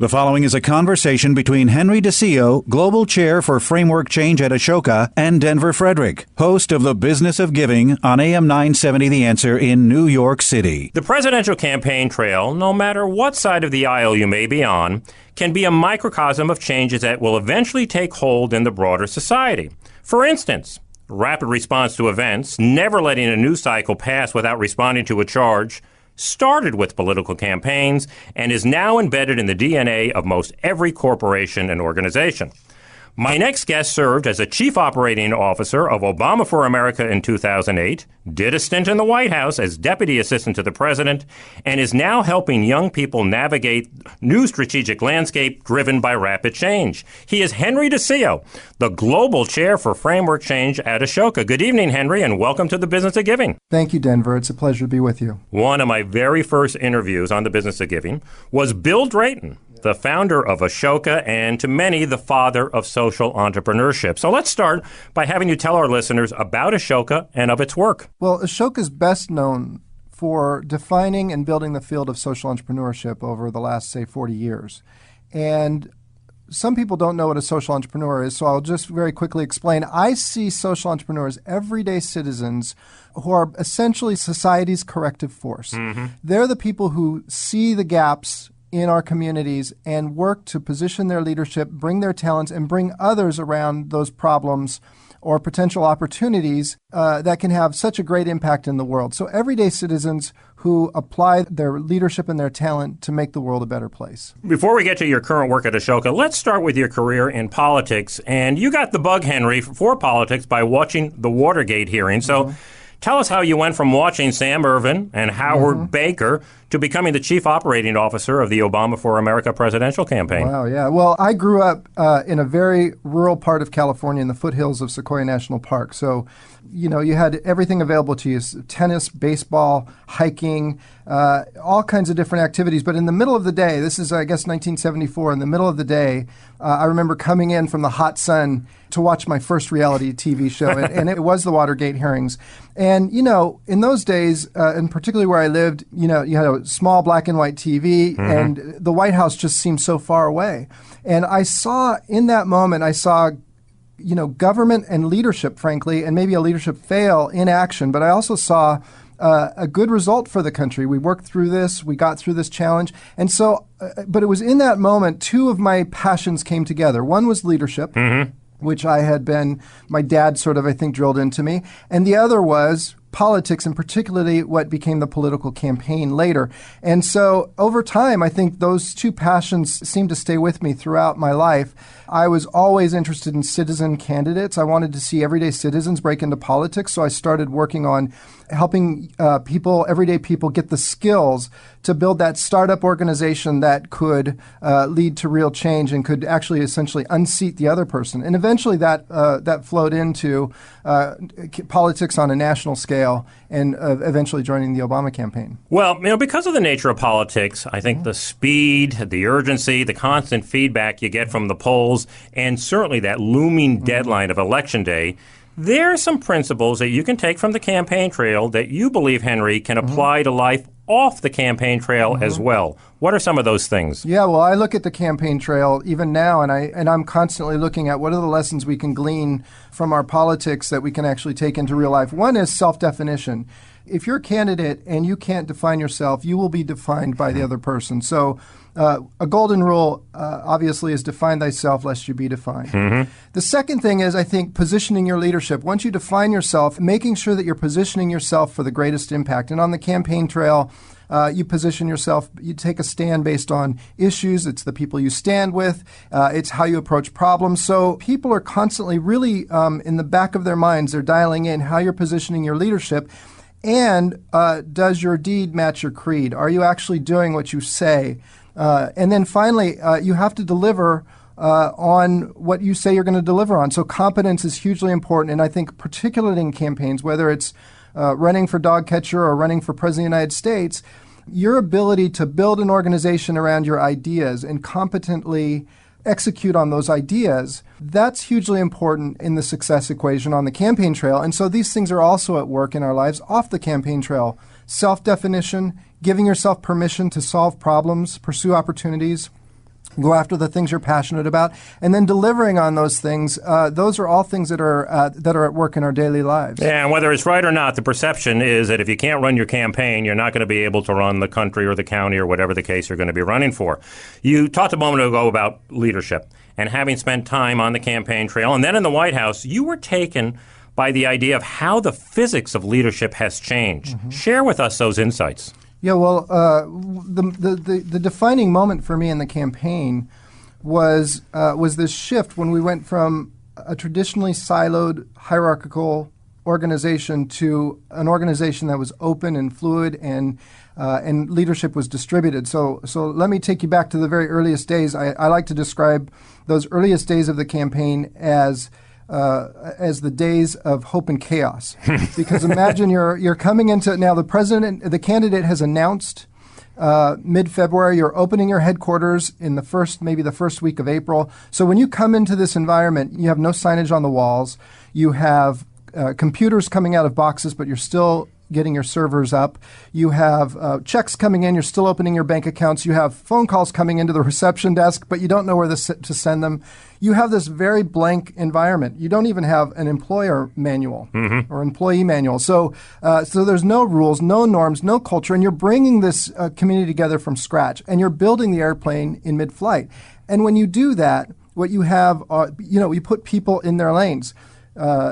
The following is a conversation between Henry DeSio, Global Chair for Framework Change at Ashoka, and Denver Frederick, host of The Business of Giving on AM 970 The Answer in New York City. The presidential campaign trail, no matter what side of the aisle you may be on, can be a microcosm of changes that will eventually take hold in the broader society. For instance, rapid response to events, never letting a news cycle pass without responding to a charge, started with political campaigns and is now embedded in the DNA of most every corporation and organization. My next guest served as a chief operating officer of Obama for America in 2008, did a stint in the White House as deputy assistant to the president, and is now helping young people navigate new strategic landscape driven by rapid change. He is Henry DeSio, the global chair for Framework Change at Ashoka. Good evening, Henry, and welcome to The Business of Giving. Thank you, Denver. It's a pleasure to be with you. One of my very first interviews on The Business of Giving was Bill Drayton, the founder of Ashoka, and to many, the father of social entrepreneurship. So let's start by having you tell our listeners about Ashoka and of its work. Well, Ashoka is best known for defining and building the field of social entrepreneurship over the last, say, 40 years. And some people don't know what a social entrepreneur is, so I'll just very quickly explain. I see social entrepreneurs, everyday citizens, who are essentially society's corrective force. Mm-hmm. They're the people who see the gaps in our communities and work to position their leadership, bring their talents, and bring others around those problems or potential opportunities that can have such a great impact in the world. So everyday citizens who apply their leadership and their talent to make the world a better place. Before we get to your current work at Ashoka, let's start with your career in politics. And you got the bug, Henry, for politics by watching the Watergate hearing. So tell us how you went from watching Sam Ervin and Howard Baker to becoming the chief operating officer of the Obama for America presidential campaign. Wow, yeah. Well, I grew up in a very rural part of California in the foothills of Sequoia National Park. So, you know, you had everything available to you: tennis, baseball, hiking, all kinds of different activities. But in the middle of the day, this is, I guess, 1974, in the middle of the day, I remember coming in from the hot sun to watch my first reality TV show, and it was the Watergate hearings. And, you know, in those days, and particularly where I lived, you know, you had a small black and white TV, and the White House just seemed so far away. And I saw, in that moment, you know, government and leadership, frankly, and maybe a leadership fail in action. But I also saw a good result for the country. We worked through this. We got through this challenge. And so, but it was in that moment, two of my passions came together. One was leadership, which my dad sort of, I think, drilled into me. And the other was politics, and particularly what became the political campaign later. And so over time, I think those two passions seemed to stay with me throughout my life. I was always interested in citizen candidates. I wanted to see everyday citizens break into politics, so I started working on helping everyday people, get the skills to build that startup organization that could lead to real change and could actually essentially unseat the other person. And eventually that flowed into politics on a national scale and eventually joining the Obama campaign. Well, you know, because of the nature of politics, I think the speed, the urgency, the constant feedback you get from the polls, and certainly that looming deadline of Election Day, there are some principles that you can take from the campaign trail that you believe, Henry, can apply to life off the campaign trail as well. What are some of those things? Yeah, well, I look at the campaign trail even now, and I'm constantly looking at what are the lessons we can glean from our politics that we can actually take into real life. One is self-definition. If you're a candidate and you can't define yourself, you will be defined by the other person. So a golden rule, obviously, is define thyself lest you be defined. The second thing is, I think, positioning your leadership. Once you define yourself, making sure that you're positioning yourself for the greatest impact. And on the campaign trail, you position yourself, you take a stand based on issues. It's the people you stand with. It's how you approach problems. So people are constantly really in the back of their minds, they're dialing in how you're positioning your leadership. And does your deed match your creed? Are you actually doing what you say? And then finally, you have to deliver on what you say you're going to deliver on. So competence is hugely important. And I think particularly in campaigns, whether it's running for dog catcher or running for president of the United States, your ability to build an organization around your ideas and competently execute on those ideas, that's hugely important in the success equation on the campaign trail. And so these things are also at work in our lives off the campaign trail. Self-definition, giving yourself permission to solve problems, pursue opportunities, Go after the things you're passionate about, and then delivering on those things. Those are all things that are at work in our daily lives. Yeah, and whether it's right or not, the perception is that if you can't run your campaign, you're not going to be able to run the country or the county or whatever the case you're going to be running for. You talked a moment ago about leadership, and having spent time on the campaign trail and then in the White House, you were taken by the idea of how the physics of leadership has changed. Mm-hmm. Share with us those insights. Yeah, well, the defining moment for me in the campaign was this shift when we went from a traditionally siloed, hierarchical organization to an organization that was open and fluid and leadership was distributed. So let me take you back to the very earliest days. I like to describe those earliest days of the campaign as the days of hope and chaos. Because imagine you're coming into now the candidate has announced mid-February you're opening your headquarters in the first week of April. So when you come into this environment, you have no signage on the walls. You have computers coming out of boxes, but you're still getting your servers up. You have checks coming in. You're still opening your bank accounts. You have phone calls coming into the reception desk, but you don't know where to send them. You have this very blank environment. You don't even have an employer manual or employee manual. So there's no rules, no norms, no culture, and you're bringing this community together from scratch, and you're building the airplane in mid-flight. And when you do that, what you have, you put people in their lanes.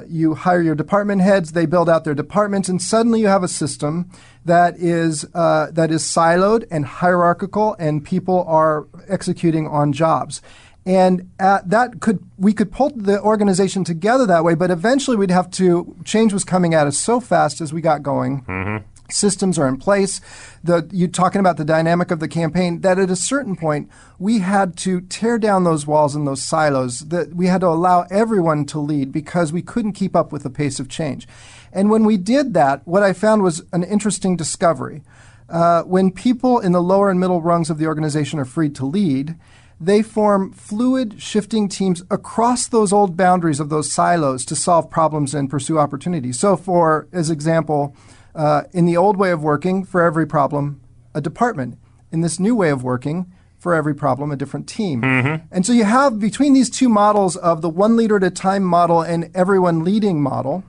You hire your department heads, they build out their departments, and suddenly you have a system that is siloed and hierarchical, and people are executing on jobs. And we could pull the organization together that way, but eventually change was coming at us so fast as we got going. Mm-hmm. Systems are in place. You're talking about the dynamic of the campaign, that at a certain point, we had to tear down those walls and those silos, that we had to allow everyone to lead because we couldn't keep up with the pace of change. And when we did that, what I found was an interesting discovery. When people in the lower and middle rungs of the organization are freed to lead, they form fluid, shifting teams across those old boundaries of those silos to solve problems and pursue opportunities. So as example, in the old way of working, for every problem, a department. In this new way of working, for every problem, a different team. Mm-hmm. And so you have between these two models of the one leader at a time model and everyone leading model,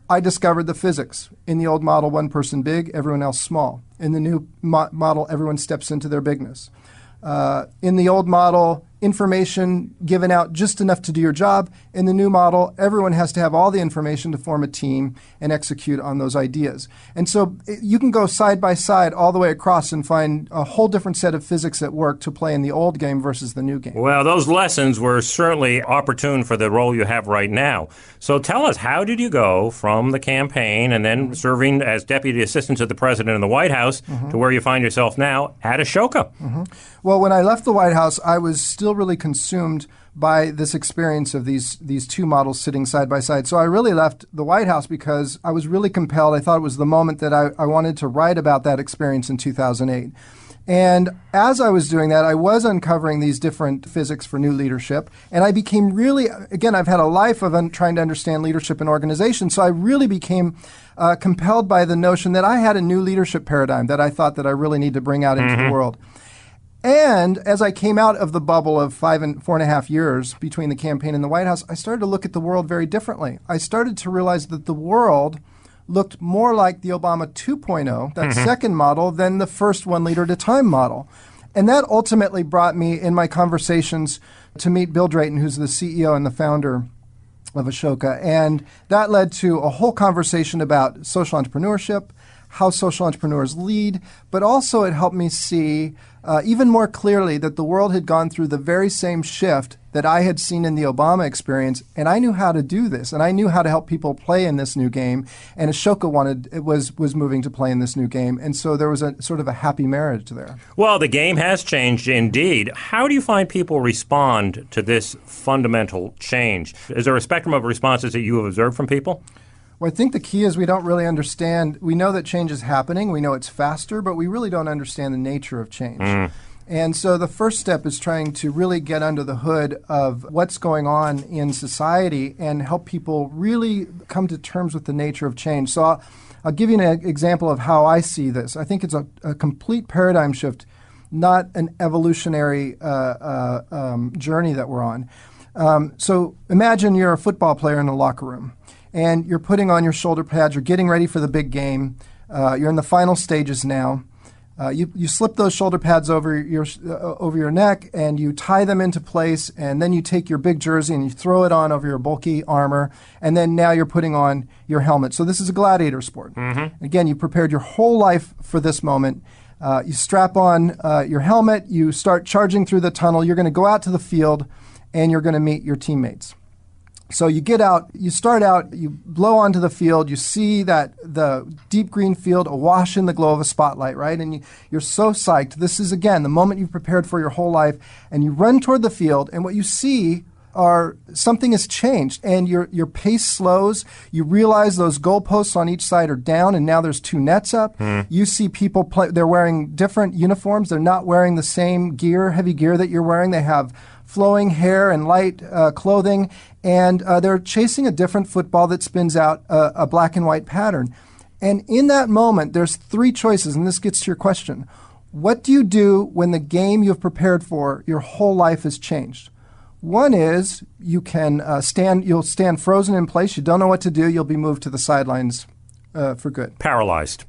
I discovered the physics. In the old model, one person big, everyone else small. In the new model, everyone steps into their bigness. In the old model, information given out just enough to do your job. In the new model, everyone has to have all the information to form a team and execute on those ideas. And so you can go side by side all the way across and find a whole different set of physics at work to play in the old game versus the new game. Well, those lessons were certainly opportune for the role you have right now. So tell us, how did you go from the campaign and then serving as Deputy Assistant to the President in the White House to where you find yourself now at Ashoka? Mm-hmm. Well, when I left the White House, I was still really consumed by this experience of these two models sitting side by side. So I really left the White House because I was really compelled. I thought it was the moment that I wanted to write about that experience in 2008. And as I was doing that, I was uncovering these different physics for new leadership. And I became really, again, I've had a life of trying to understand leadership and organization. So I really became compelled by the notion that I had a new leadership paradigm that I thought that I really need to bring out into the world. And as I came out of the bubble of 4.5 years between the campaign and the White House, I started to look at the world very differently. I started to realize that the world looked more like the Obama 2.0, that second model, than the first one leader at a time model. And that ultimately brought me, in my conversations, to meet Bill Drayton, who's the CEO and the founder of Ashoka. And that led to a whole conversation about social entrepreneurship, how social entrepreneurs lead, but also it helped me see even more clearly that the world had gone through the very same shift that I had seen in the Obama experience, and I knew how to do this, and I knew how to help people play in this new game, and Ashoka was moving to play in this new game, and so there was a sort of a happy marriage there. Well, the game has changed indeed. How do you find people respond to this fundamental change? Is there a spectrum of responses that you have observed from people? Well, I think the key is we don't really understand. We know that change is happening. We know it's faster, but we really don't understand the nature of change. And so the first step is trying to really get under the hood of what's going on in society and help people really come to terms with the nature of change. So I'll give you an example of how I see this. I think it's a complete paradigm shift not an evolutionary journey that we're on. So imagine you're a football player in the locker room, and you're putting on your shoulder pads, you're getting ready for the big game, you're in the final stages now. You slip those shoulder pads over your neck, and you tie them into place, and then you take your big jersey and you throw it on over your bulky armor, and then now you're putting on your helmet. So this is a gladiator sport. Mm-hmm. Again, you prepared your whole life for this moment. You strap on your helmet, you start charging through the tunnel, you're going to go out to the field, and you're going to meet your teammates. So you get out, you start out, you blow onto the field, you see that the deep green field awash in the glow of a spotlight, right? And you're so psyched. This is, again, the moment you've prepared for your whole life. And you run toward the field, and what you see are something has changed, and your pace slows. You realize those goalposts on each side are down, and now there's 2 nets up. You see people play, they're wearing different uniforms. They're not wearing the same gear, heavy gear that you're wearing. They have flowing hair and light clothing, and they're chasing a different football that spins out a black and white pattern. And in that moment, there's 3 choices, and this gets to your question. What do you do when the game you've prepared for your whole life has changed? One is you can you'll stand frozen in place. You don't know what to do. You'll be moved to the sidelines for good. Paralyzed,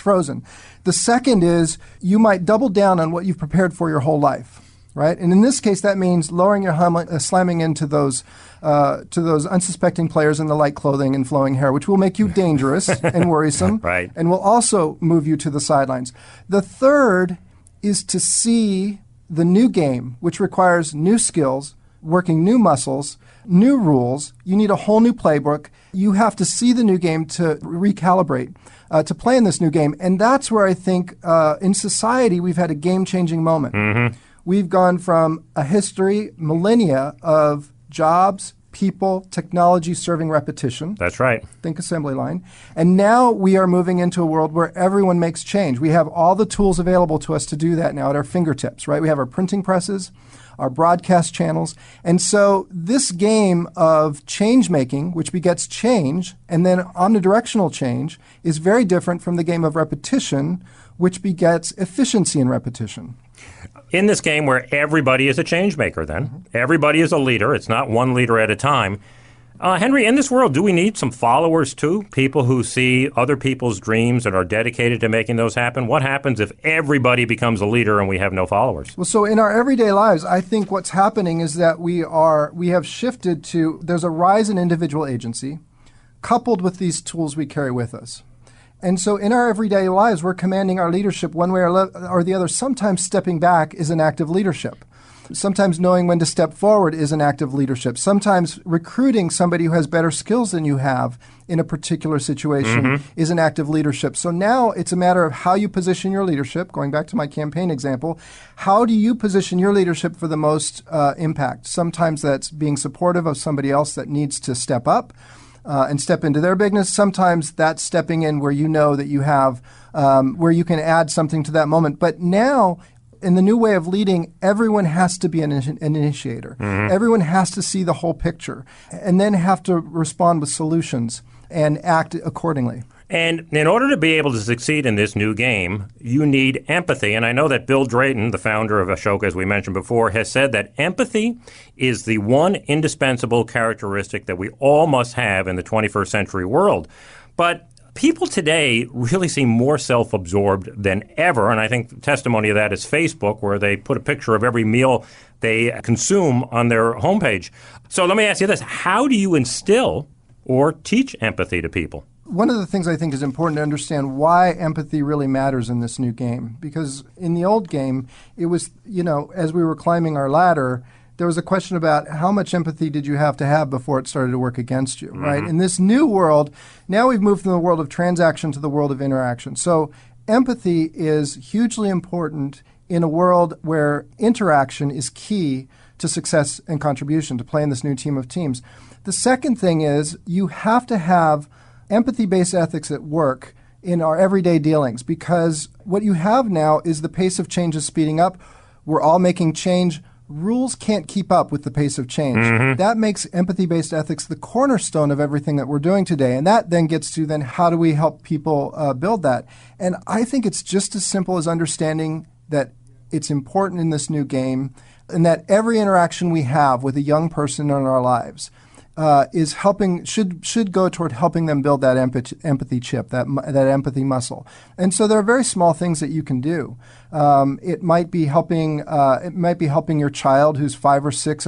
frozen. The second is you might double down on what you've prepared for your whole life. Right? And in this case, that means lowering your helmet, slamming into those unsuspecting players in the light clothing and flowing hair, which will make you dangerous and worrisome, right, and will also move you to the sidelines. The third is to see the new game, which requires new skills, working new muscles, new rules. You need a whole new playbook. You have to see the new game to recalibrate, to play in this new game. And that's where I think in society we've had a game-changing moment. Mm-hmm. We've gone from a history, millennia of jobs, people, technology serving repetition. That's right. Think assembly line. And now we are moving into a world where everyone makes change. We have all the tools available to us to do that now at our fingertips, right? We have our printing presses, our broadcast channels. And so this game of change making, which begets change, and then omnidirectional change, is very different from the game of repetition, which begets efficiency in repetition. In this game where everybody is a change maker then, everybody is a leader, it's not one leader at a time. Henry, in this world, do we need some followers too? People who see other people's dreams and are dedicated to making those happen? What happens if everybody becomes a leader and we have no followers? Well, so in our everyday lives, I think what's happening is that we have shifted to, there's a rise in individual agency coupled with these tools we carry with us. And so in our everyday lives, we're commanding our leadership one way or the other. Sometimes stepping back is an act of leadership. Sometimes knowing when to step forward is an act of leadership. Sometimes recruiting somebody who has better skills than you have in a particular situation is an act of leadership. So now it's a matter of how you position your leadership. Going back to my campaign example, how do you position your leadership for the most impact? Sometimes that's being supportive of somebody else that needs to step up and step into their bigness. Sometimes that's stepping in where you know that you have, where you can add something to that moment. But now, in the new way of leading, everyone has to be an initiator. Everyone has to see the whole picture and then have to respond with solutions and act accordingly. And in order to be able to succeed in this new game, you need empathy. And I know that Bill Drayton, the founder of Ashoka, as we mentioned before, has said that empathy is the one indispensable characteristic that we all must have in the 21st century world. But people today really seem more self-absorbed than ever. And I think the testimony of that is Facebook, where they put a picture of every meal they consume on their homepage. So let me ask you this. How do you instill or teach empathy to people? One of the things I think is important to understand why empathy really matters in this new game. Because in the old game, it was, as we were climbing our ladder, there was a question about how much empathy did you have to have before it started to work against you, right? In this new world, now we've moved from the world of transaction to the world of interaction. So empathy is hugely important in a world where interaction is key to success and contribution, to play in this new team of teams. The second thing is you have to have empathy-based ethics at work in our everyday dealings, because what you have now is the pace of change is speeding up. We're all making change. Rules can't keep up with the pace of change. That makes empathy-based ethics the cornerstone of everything that we're doing today. And that then gets to then how do we help people build that? And I think it's just as simple as understanding that it's important in this new game, and that every interaction we have with a young person in our lives is helping, should go toward helping them build that empathy chip, that empathy muscle. And so there are very small things that you can do. It might be helping your child who's 5 or 6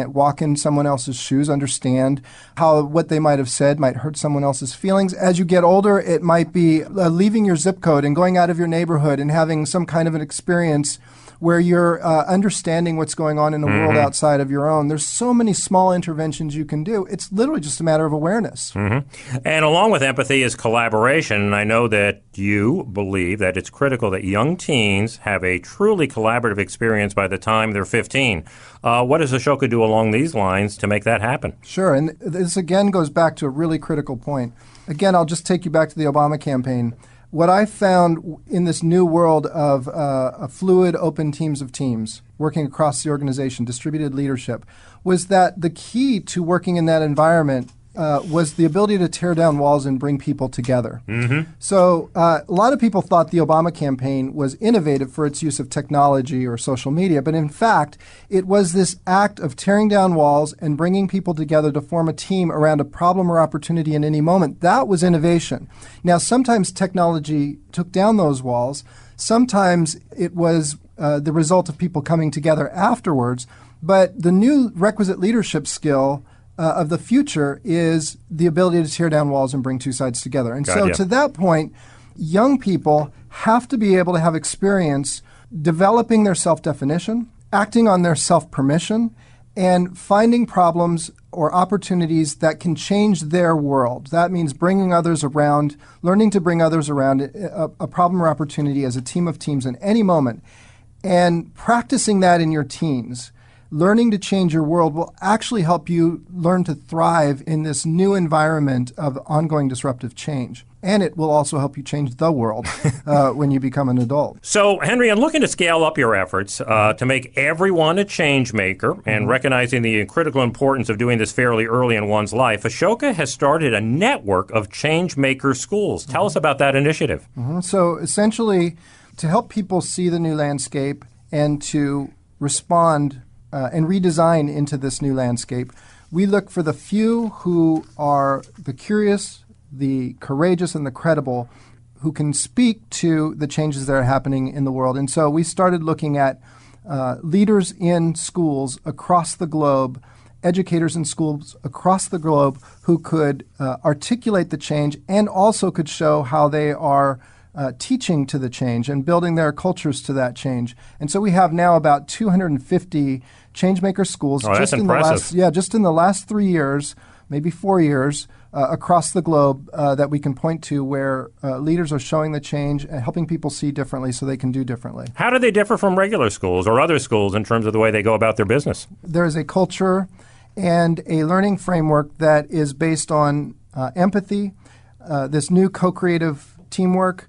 walk in someone else's shoes, understand how what they might have said might hurt someone else's feelings. As you get older, it might be leaving your zip code and going out of your neighborhood and having some kind of an experience where you're understanding what's going on in the world outside of your own. There's so many small interventions you can do. It's literally just a matter of awareness. Mm-hmm. And along with empathy is collaboration. And I know that you believe that it's critical that young teens have a truly collaborative experience by the time they're 15. What does Ashoka do along these lines to make that happen? Sure. And this again goes back to a really critical point. Again, I'll just take you back to the Obama campaign. What I found in this new world of fluid, open teams of teams working across the organization, distributed leadership, was that the key to working in that environment was the ability to tear down walls and bring people together. Mm-hmm. So a lot of people thought the Obama campaign was innovative for its use of technology or social media, but in fact, it was this act of tearing down walls and bringing people together to form a team around a problem or opportunity in any moment. That was innovation. Now, sometimes technology took down those walls. Sometimes it was the result of people coming together afterwards, but the new requisite leadership skill of the future is the ability to tear down walls and bring two sides together. And so to that point, young people have to be able to have experience developing their self-definition, acting on their self-permission, and finding problems or opportunities that can change their world. That means bringing others around, learning to bring others around a problem or opportunity as a team of teams in any moment, and practicing that in your teens. Learning to change your world will actually help you learn to thrive in this new environment of ongoing disruptive change. And it will also help you change the world when you become an adult. So, Henry, I'm looking to scale up your efforts to make everyone a change maker, and recognizing the critical importance of doing this fairly early in one's life, Ashoka has started a network of change maker schools. Tell us about that initiative. So, essentially, to help people see the new landscape and to respond and redesign into this new landscape, we look for the few who are the curious, the courageous, and the credible who can speak to the changes that are happening in the world. And so we started looking at leaders in schools across the globe, educators in schools across the globe who could articulate the change and also could show how they are teaching to the change and building their cultures to that change. And so we have now about 250 Changemaker schools just in the last 3 years, maybe 4 years, across the globe that we can point to where leaders are showing the change and helping people see differently so they can do differently. How do they differ from regular schools or other schools in terms of the way they go about their business? There is a culture and a learning framework that is based on empathy, this new co-creative teamwork,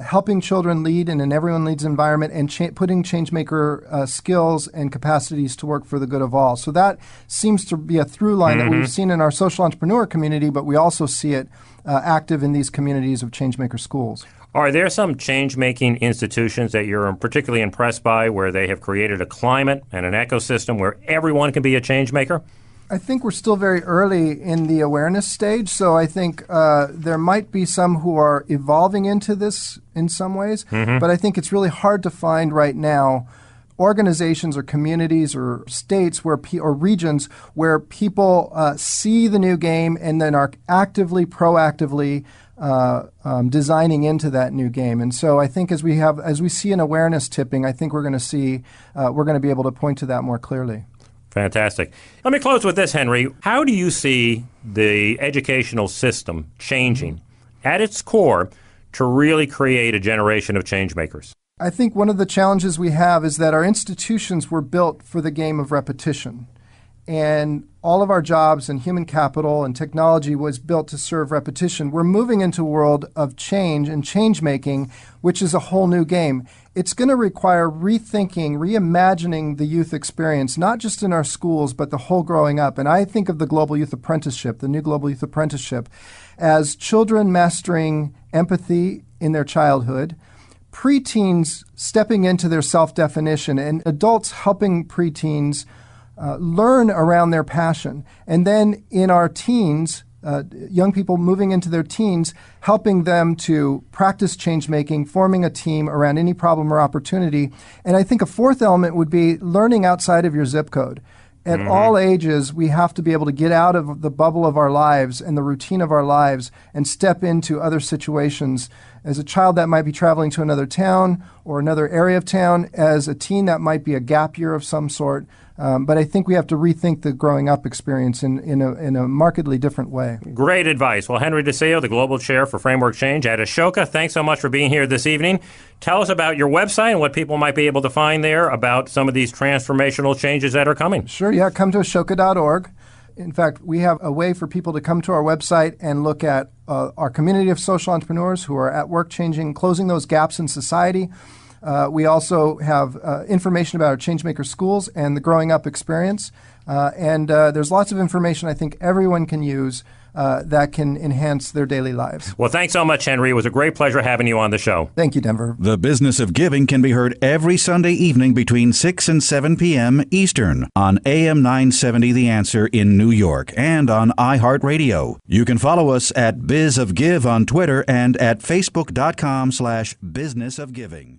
helping children lead in an everyone leads environment, and putting changemaker skills and capacities to work for the good of all. So that seems to be a through line that we've seen in our social entrepreneur community, but we also see it active in these communities of changemaker schools. Are there some change-making institutions that you're particularly impressed by where they have created a climate and an ecosystem where everyone can be a change maker? I think we're still very early in the awareness stage, so I think there might be some who are evolving into this in some ways, but I think it's really hard to find right now organizations or communities or states where or regions where people see the new game and then are actively, proactively designing into that new game. And so I think as we see an awareness tipping, I think we're going to be able to point to that more clearly. Fantastic. Let me close with this, Henry. How do you see the educational system changing at its core to really create a generation of change makers? I think one of the challenges we have is that our institutions were built for the game of repetition. And all of our jobs and human capital and technology was built to serve repetition. We're moving into a world of change and change-making, which is a whole new game. It's going to require rethinking, reimagining the youth experience, not just in our schools, but the whole growing up. And I think of the Global Youth Apprenticeship, the new Global Youth Apprenticeship, as children mastering empathy in their childhood, preteens stepping into their self-definition and adults helping preteens learn around their passion. And then in our teens, young people moving into their teens, helping them to practice change-making, forming a team around any problem or opportunity. And I think a fourth element would be learning outside of your zip code. At all ages, we have to be able to get out of the bubble of our lives and the routine of our lives and step into other situations. As a child, that might be traveling to another town or another area of town. As a teen, that might be a gap year of some sort. But I think we have to rethink the growing up experience in a markedly different way. Great advice. Well, Henry DeSio, the Global Chair for Framework Change at Ashoka, thanks so much for being here this evening. Tell us about your website and what people might be able to find there about some of these transformational changes that are coming. Sure, yeah. Come to ashoka.org. In fact, we have a way for people to come to our website and look at our community of social entrepreneurs who are at work changing, closing those gaps in society. We also have information about our Changemaker schools and the growing up experience. And there's lots of information I think everyone can use that can enhance their daily lives. Well, thanks so much, Henry. It was a great pleasure having you on the show. Thank you, Denver. The Business of Giving can be heard every Sunday evening between 6 and 7 p.m. Eastern on AM 970 The Answer in New York and on iHeartRadio. You can follow us at Biz of Give on Twitter and at Facebook.com/businessofgiving.